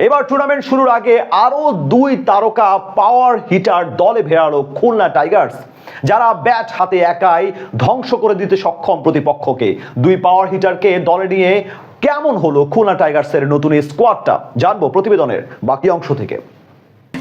এবার টুর্নামেন্ট শুরুর আগে আরো দুই তারকা পাওয়ার হিটার দলে ভেড়ালো খুলনা টাইগার্স, যারা ব্যাট হাতে একাই ধ্বংস করে দিতে সক্ষম প্রতিপক্ষকে। দুই পাওয়ার হিটারকে দলে নিয়ে কেমন হলো খুলনা টাইগার্সের নতুন এই স্কোয়াডটা, জানবো প্রতিবেদনের বাকি অংশ থেকে।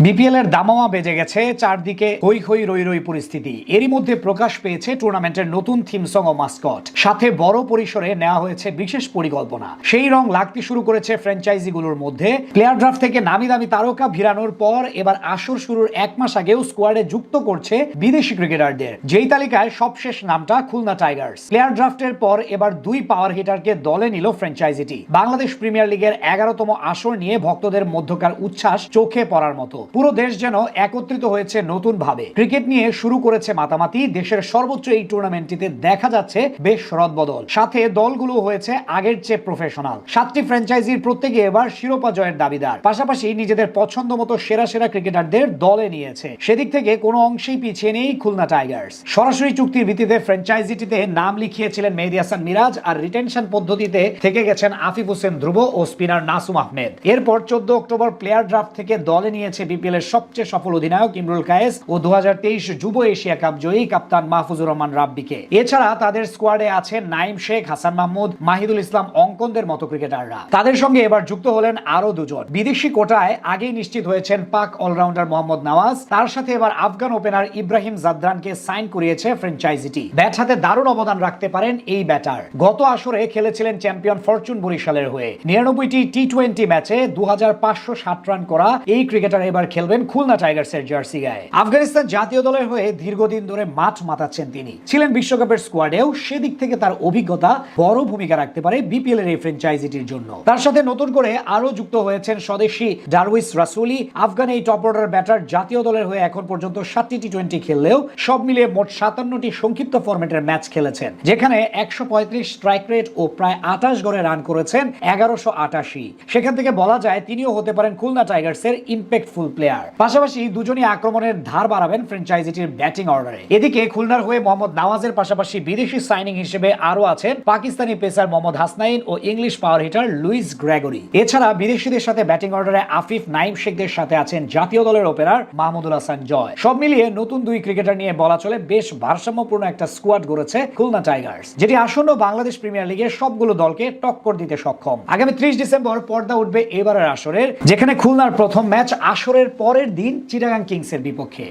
বিপিএল এর দামামা বেজে গেছে, চারদিকে হই হই রই রই পরিস্থিতি। এরই মধ্যে প্রকাশ পেয়েছে টুর্নামেন্টের নতুন থিম সং ও মাস্কট, সাথে বড় পরিসরে নেওয়া হয়েছে বিশেষ পরিকল্পনা। সেই রং লাগতে শুরু করেছে ফ্র্যাঞ্চাইজিগুলোর মধ্যে। প্লেয়ার ড্রাফট থেকে নামি দামি তারকা ভিড়ানোর পর এবার আসর শুরুর এক মাস আগেও স্কোয়াডে যুক্ত করছে বিদেশি ক্রিকেটারদের, যেই তালিকায় সবশেষ নামটা খুলনা টাইগার্স। প্লেয়ার ড্রাফটের পর এবার দুই পাওয়ার হিটারকে দলে নিল ফ্র্যাঞ্চাইজিটি। বাংলাদেশ প্রিমিয়ার লিগের 11তম আসর নিয়ে ভক্তদের মধ্যকার উচ্ছ্বাস চোখে পড়ার মতো। পুরো দেশ যেন একত্রিত হয়েছে নতুন ভাবে। ক্রিকেট নিয়ে শুরু করেছে মাতামাতি। দেশের সর্বোচ্চ এই টুর্নামেন্টটিতে দেখা যাচ্ছে বেশ রদবদল, সাথে দলগুলো হয়েছে আগের চেয়ে প্রফেশনাল। 7টি ফ্র্যাঞ্চাইজির প্রত্যেকে এবার শিরোপা জয়ের দাবিদার, পাশাপাশি নিজেদের পছন্দ মতো সেরা সেরা ক্রিকেটারদের দলে নিয়েছে। সেদিক থেকে কোনো অংশেই পিছিয়ে নেই খুলনা টাইগার্স। সরাসরি চুক্তির ভিত্তিতে ফ্র্যাঞ্চাইজিটিতে নাম লিখিয়েছিলেন মেহেদী হাসান মিরাজ, আর রিটেনশন পদ্ধতিতে থেকে গেছেন আফিফ হোসেন ধ্রুব ও স্পিনার নাসুম আহমেদ। এরপর 14 অক্টোবর প্লেয়ার ড্রাফট থেকে দলে নিয়েছে বিপিএল এর সবচেয়ে সফল অধিনায়ক ইমরুল কায়েস ও 2023 যুব এশিয়া কাপ জয়ী কাপ্তান মাহফুজুর রহমান রাব্বিকে। এছাড়া তাদের স্কোয়াডে আছেন নাইম শেখ, হাসান মাহমুদ, মাহিদুল ইসলাম অঙ্কনদের মতো ক্রিকেটাররা। তাদের সঙ্গে এবার যুক্ত হলেন আরো দুজন। বিদেশি কোটায় আগেই নিশ্চিত হয়েছেন পাক অলরাউন্ডার মোহাম্মদ নওয়াজ। তার সাথে এবার আফগান ওপেনার ইব্রাহিম জাদরানকে সাইন করিয়েছে ফ্র্যাঞ্চাইজিটি। ব্যাট হাতে দারুণ অবদান রাখতে পারেন এই ব্যাটার। গত আসরে খেলেছিলেন চ্যাম্পিয়ন ফরচুন বরিশালের হয়ে। 99টি টি20 ম্যাচে 2560 রান করা এই ক্রিকেটার এবার খেলবেন খুলনা টাইগার্সের জার্সি গায়ে। আফগানিস্তান জাতীয় দলের হয়ে দীর্ঘদিন ধরে মাঠ মাতাচ্ছেন তিনি, ছিলেন বিশ্বকাপের স্কোয়াডেও। সেদিক থেকে তার অভিজ্ঞতা বড় ভূমিকা রাখতে পারে বিপিএল এর এই ফ্র্যাঞ্চাইজিটির জন্য। তার সাথে নতুন করে আরো যুক্ত হয়েছেন স্বদেশী ডারউইস রাসুলি। আফগান এই টপ অর্ডার ব্যাটার জাতীয় দলের হয়ে এখন পর্যন্ত 7টি টি20 খেললেও সব মিলিয়ে মোট 57টি সংক্ষিপ্ত ফরম্যাটের ম্যাচ খেলেছেন, যেখানে 135 স্ট্রাইক রেট ও প্রায় 28 গড়ে রান করেছেন 1188। সেখান থেকে বলা যায় তিনিও হতে পারেন খুলনা টাইগার্সের ইম্প্যাক্টফুল প্লেয়ার। পাশাপাশি দুজনই আক্রমণের ধার বাড়াবেন ফ্র্যাঞ্চাইজিটির ব্যাটিং অর্ডারে। এদিকে খুলনার হয়ে মোহাম্মদ নওয়াজের পাশাপাশি বিদেশি সাইনিং হিসেবে আরো আছেন পাকিস্তানি পেসার মোহাম্মদ হাসনাইন ও English power hitter Lewis Gregory. এছাড়া বিদেশিদের সাথে ব্যাটিং অর্ডারে আফিফ, নাইম শেখদের সাথে আছেন জাতীয় দলের ওপেনার মাহমুদুল হাসান জয়। সব মিলিয়ে নতুন দুই ক্রিকেটার নিয়ে বলা চলে বেশ ভারসাম্যপূর্ণ একটা স্কোয়াড গড়েছে খুলনা টাইগার্স, যেটি আসন্ন বাংলাদেশ প্রিমিয়ার লিগের সবগুলো দলকে টক্কর দিতে সক্ষম। আগামী 30 ডিসেম্বর পর্দা উঠবে এবারের আসরের, যেখানে খুলনার প্রথম ম্যাচ আসরের পরের দিন চিটাগাং কিংসের বিপক্ষে।